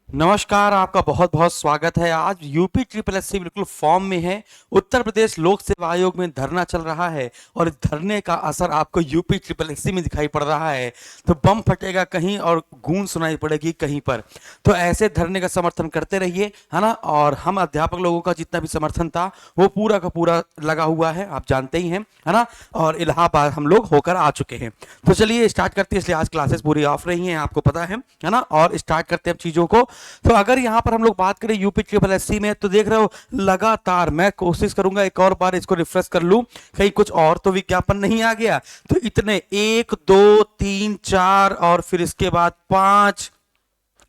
नमस्कार, आपका बहुत बहुत स्वागत है। आज यूपी ट्रिपल एससी बिल्कुल फॉर्म में है। उत्तर प्रदेश लोक सेवा आयोग में धरना चल रहा है और इस धरने का असर आपको यूपी ट्रिपल एससी में दिखाई पड़ रहा है। तो बम फटेगा कहीं और गूंज सुनाई पड़ेगी कहीं पर। तो ऐसे धरने का समर्थन करते रहिए, है ना। और हम अध्यापक लोगों का जितना भी समर्थन था वो पूरा का पूरा लगा हुआ है, आप जानते ही हैं, है ना। और इलाहाबाद हम लोग होकर आ चुके हैं। तो चलिए स्टार्ट करते हैं। इसलिए आज क्लासेस पूरी ऑफ रही हैं, आपको पता है ना। और स्टार्ट करते हैं अब चीजों को। तो अगर यहां पर हम लोग बात करें यूपी ट्रिपल एससी में, तो देख रहे हो लगातार मैं कोशिश करूंगा एक और बार इसको रिफ्रेश कर लूं, कहीं कुछ और तो विज्ञापन नहीं आ गया। तो इतने 1 2 3 4 और फिर इसके बाद 5,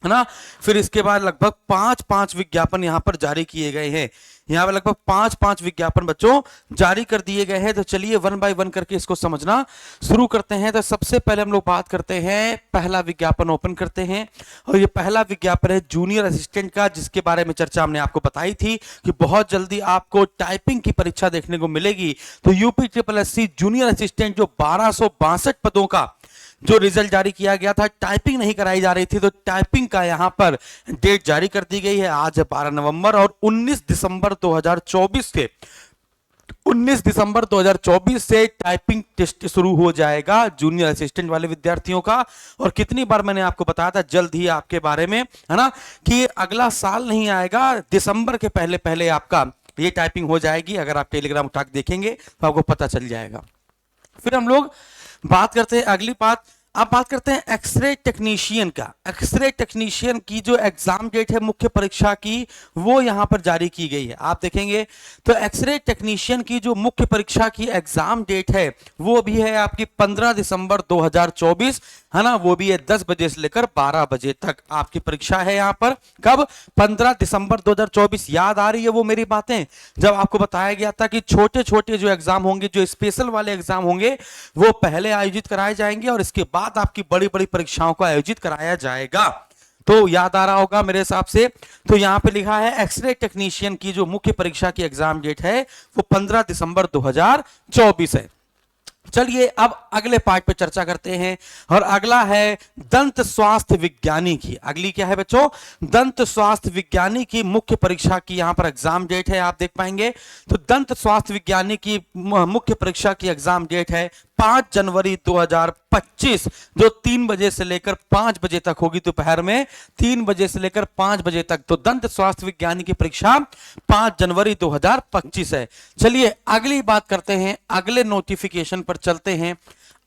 है ना। फिर इसके बाद लगभग 5 विज्ञापन यहां पर जारी किए गए हैं। यहां पर लगभग 5 विज्ञापन बच्चों जारी कर दिए गए हैं। तो चलिए वन बाय वन करके इसको समझना शुरू करते हैं। तो सबसे पहले हम लोग बात करते हैं, पहला विज्ञापन ओपन करते हैं। और ये पहला विज्ञापन है जूनियर असिस्टेंट का, जिसके बारे में चर्चा हमने आपको बताई थी कि बहुत जल्दी आपको टाइपिंग की परीक्षा देखने को मिलेगी। तो UP triple SC junior assistant जो 1262 पदों का जो रिजल्ट जारी किया गया था, टाइपिंग नहीं कराई जा रही थी, तो टाइपिंग का यहां पर डेट जारी कर दी गई है। आज 12 नवंबर और 19 दिसंबर 2024 से 19 दिसंबर 2024 से टाइपिंग टेस्ट शुरू हो जाएगा जूनियर असिस्टेंट वाले विद्यार्थियों का। और कितनी बार मैंने आपको बताया था जल्द ही आपके बारे में, है ना, कि अगला साल नहीं आएगा, दिसंबर के पहले पहले आपका ये टाइपिंग हो जाएगी। अगर आप टेलीग्राम उठा के देखेंगे तो आपको पता चल जाएगा। फिर हम लोग बात करते हैं अगली बात। अब बात करते हैं एक्सरे टेक्नीशियन का। एक्सरे टेक्नीशियन की जो एग्जाम डेट है मुख्य परीक्षा की, वो यहां पर जारी की गई है, आप देखेंगे। तो एक्सरे टेक्नीशियन की जो मुख्य परीक्षा की एग्जाम डेट है वो भी है आपकी 15 दिसंबर 2024, है ना। वो भी है 10 बजे से लेकर 12 बजे तक आपकी परीक्षा है यहां पर। कब? 15 दिसंबर 2024। याद आ रही है वो मेरी बातें, जब आपको बताया गया था कि छोटे छोटे जो एग्जाम होंगे, जो स्पेशल वाले एग्जाम होंगे, वो पहले आयोजित कराए जाएंगे और इसके बाद आपकी बड़ी बड़ी परीक्षाओं को आयोजित कराया जाएगा। तो याद आ रहा होगा मेरे हिसाब से। तो यहां पे लिखा है एक्सरे टेक्नीशियन की जो मुख्य परीक्षा की एग्जाम डेट है वो 15 दिसंबर 2024 है। चलिए अब अगले पार्ट पे चर्चा करते हैं। और अगला है दंत स्वास्थ्य विज्ञानी की। अगली क्या है बच्चों? दंत स्वास्थ्य विज्ञानी की मुख्य परीक्षा की यहां पर एग्जाम डेट है, आप देख पाएंगे। तो दंत स्वास्थ्य विज्ञानी की मुख्य परीक्षा की एग्जाम डेट है 5 जनवरी 2025, जो 3 बजे से लेकर 5 बजे तक होगी। दोपहर में 3 बजे से लेकर 5 बजे तक। तो दंत स्वास्थ्य विज्ञानी की परीक्षा 5 जनवरी 2025 है। चलिए अगली बात करते हैं, अगले नोटिफिकेशन पर चलते हैं।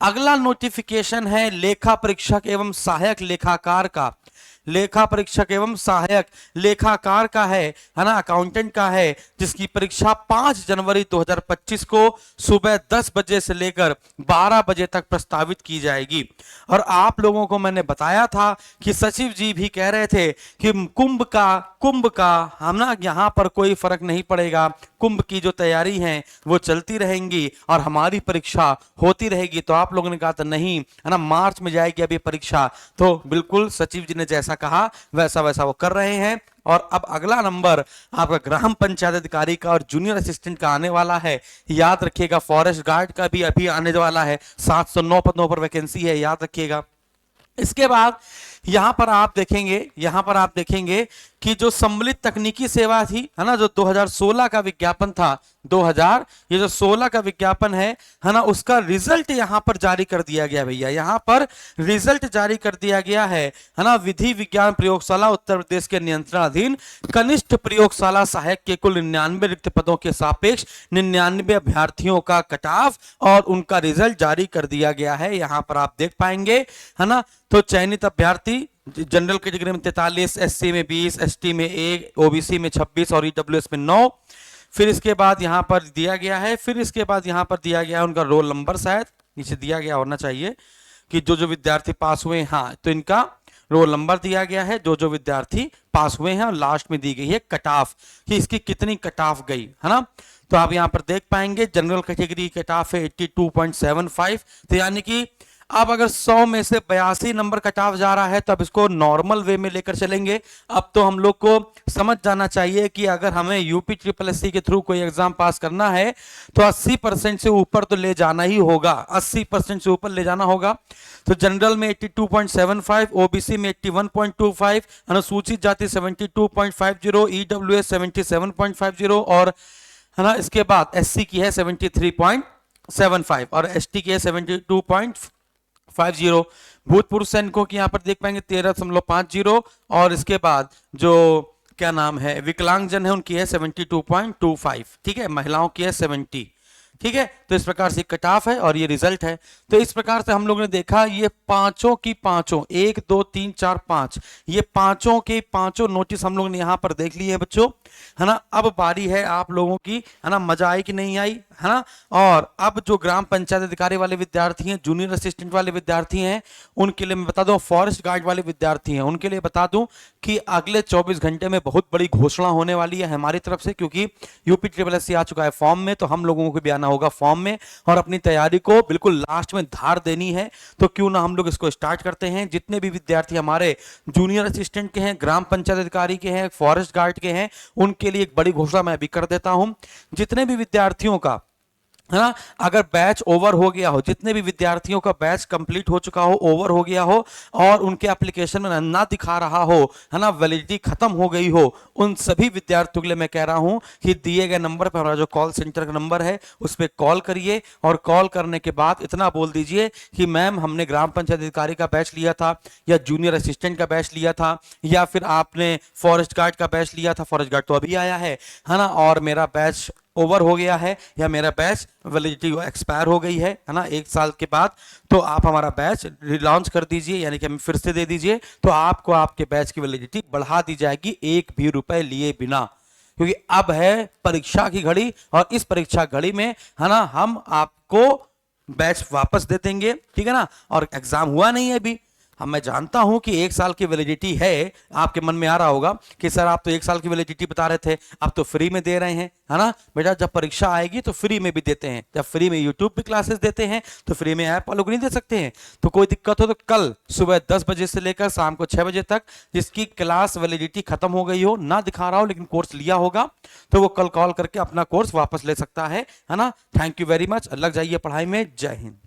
अगला नोटिफिकेशन है लेखा परीक्षक एवं सहायक लेखाकार का। लेखा परीक्षक एवं सहायक लेखाकार का है ना, अकाउंटेंट का है, जिसकी परीक्षा 5 जनवरी 2025 को सुबह 10 बजे से लेकर 12 बजे तक प्रस्तावित की जाएगी। और आप लोगों को मैंने बताया था कि सचिव जी भी कह रहे थे कि कुंभ का हम ना यहां पर कोई फर्क नहीं पड़ेगा, कुंभ की जो तैयारी है वो चलती रहेंगी और हमारी परीक्षा होती रहेगी। तो आप लोगों ने कहा था नहीं, है ना, मार्च में जाएगी अभी परीक्षा। तो बिल्कुल सचिव जी ने जैसा कहा वैसा वैसा वो कर रहे हैं। और अब अगला नंबर आपका ग्राम पंचायत अधिकारी का और जूनियर असिस्टेंट का आने वाला है। याद रखिएगा फॉरेस्ट गार्ड का भी अभी आने वाला है, 709 पदों पर वैकेंसी है, याद रखिएगा। इसके बाद यहां पर आप देखेंगे कि जो सम्मिलित तकनीकी सेवा थी, है ना, जो 2016 का विज्ञापन था, ये जो 16 का विज्ञापन है ना, उसका रिजल्ट यहां पर जारी कर दिया गया भैया। यहां पर रिजल्ट जारी कर दिया गया है ना। विधि विज्ञान प्रयोगशाला उत्तर प्रदेश के नियंत्रणाधीन कनिष्ठ प्रयोगशाला सहायक के कुल 99 रिक्त पदों के सापेक्ष 99 अभ्यर्थियों का कट ऑफ और उनका रिजल्ट जारी कर दिया गया है। यहां पर आप देख पाएंगे, है ना। तो चयनित अभ्यर्थी जनरल कैटेगरी में 43, एससी में 20, एसटी में 1, ओबीसी में 26 और ईडब्ल्यूएस में 9। फिर इसके बाद यहां पर दिया गया है उनका रोल नंबर, शायद नीचे दिया गया होना चाहिए कि जो जो विद्यार्थी पास हुए, हाँ, तो इनका रोल नंबर दिया गया है, जो जो विद्यार्थी पास हुए हैं। और लास्ट में दी गई है कट ऑफ कि इसकी कितनी कट ऑफ गई, है ना। तो आप यहां पर देख पाएंगे जनरल कैटेगरी कट ऑफ है 82.75। तो यानी कि अब अगर 100 में से 82 नंबर कट ऑफ जा रहा है तो अब इसको नॉर्मल वे में लेकर चलेंगे। अब तो हम लोग को समझ जाना चाहिए कि अगर हमें यूपी ट्रिपल एससी के थ्रू कोई एग्जाम पास करना है तो 80% से ऊपर तो ले जाना ही होगा, 80% से ऊपर ले जाना होगा। तो जनरल में 82.75, ओबीसी में 81.25, अनुसूचित जाति 72.50, ईडब्ल्यूएस 77.50 और है ना, इसके बाद एससी की है 73.75 और एसटी की है 72.50। भूतपूर्व सैनिकों की यहां पर देख पाएंगे 13.50 और इसके बाद जो क्या नाम है विकलांगजन है उनकी है 72.25। ठीक है, महिलाओं की है 70। ठीक है, तो इस प्रकार से कट ऑफ है और ये रिजल्ट है। तो इस प्रकार से हम लोगों ने देखा ये पांचों की पांचों 1 2 3 4 5 ये पांचों के पांचों नोटिस हम लोगों ने यहां पर देख लिए है बच्चों, है ना। अब बारी है आप लोगों की, है ना, मजा आई कि नहीं आई, है ना। और अब जो ग्राम पंचायत अधिकारी वाले विद्यार्थी हैं, जूनियर असिस्टेंट वाले विद्यार्थी हैं, उनके लिए मैं बता दूं, फॉरेस्ट गार्ड वाले विद्यार्थी हैं उनके लिए बता दूं कि अगले 24 घंटे में बहुत बड़ी घोषणा होने वाली है हमारी तरफ से, क्योंकि यूपी ट्रिपल एससी आ चुका है फॉर्म में, तो हम लोगों को भी आना होगा फॉर्म में और अपनी तैयारी को बिल्कुल लास्ट में धार देनी है। तो क्यों ना हम लोग इसको स्टार्ट करते हैं। जितने भी विद्यार्थी हमारे जूनियर असिस्टेंट के हैं, ग्राम पंचायत अधिकारी के हैं, फॉरेस्ट गार्ड के हैं, उनके लिए एक बड़ी घोषणा मैं भी कर देता हूं। जितने भी विद्यार्थियों का, है ना, अगर बैच ओवर हो गया हो, जितने भी विद्यार्थियों का बैच कंप्लीट हो चुका हो, ओवर हो गया हो और उनके एप्लीकेशन में ना दिखा रहा हो, है ना, वैलिडिटी खत्म हो गई हो, उन सभी विद्यार्थियों के लिए मैं कह रहा हूं कि दिए गए नंबर पर, हमारा जो कॉल सेंटर का नंबर है उस पर कॉल करिए और कॉल करने के बाद इतना बोल दीजिए कि मैम हमने ग्राम पंचायत अधिकारी का बैच लिया था या जूनियर असिस्टेंट का बैच लिया था या फिर आपने फॉरेस्ट गार्ड का बैच लिया था, फॉरेस्ट गार्ड तो अभी आया है ना, और मेरा बैच ओवर हो गया है या मेरा बैच वैलिडिटी एक्सपायर हो गई है ना 1 साल के बाद, तो आप हमारा बैच रिलॉन्च कर दीजिए, यानी कि हमें फिर से दे दीजिए, तो आपको आपके बैच की वैलिडिटी बढ़ा दी जाएगी 1 भी रुपए लिए बिना। क्योंकि अब है परीक्षा की घड़ी और इस परीक्षा घड़ी में, है ना, हम आपको बैच वापस दे देंगे। ठीक है ना, और एग्जाम हुआ नहीं है अभी। अब मैं जानता हूं कि 1 साल की वैलिडिटी है, आपके मन में आ रहा होगा कि सर आप तो 1 साल की वैलिडिटी बता रहे थे, अब तो फ्री में दे रहे हैं, है ना। बेटा जब परीक्षा आएगी तो फ्री में भी देते हैं, जब फ्री में यूट्यूब पे क्लासेस देते हैं तो फ्री में ऐप वालों को नहीं दे सकते हैं। तो कोई दिक्कत हो तो कल सुबह 10 बजे से लेकर शाम को 6 बजे तक जिसकी क्लास वैलिडिटी खत्म हो गई हो, ना दिखा रहा हो लेकिन कोर्स लिया होगा, तो वो कल कॉल करके अपना कोर्स वापस ले सकता है ना। थैंक यू वेरी मच, लग जाइए पढ़ाई में। जय हिंद।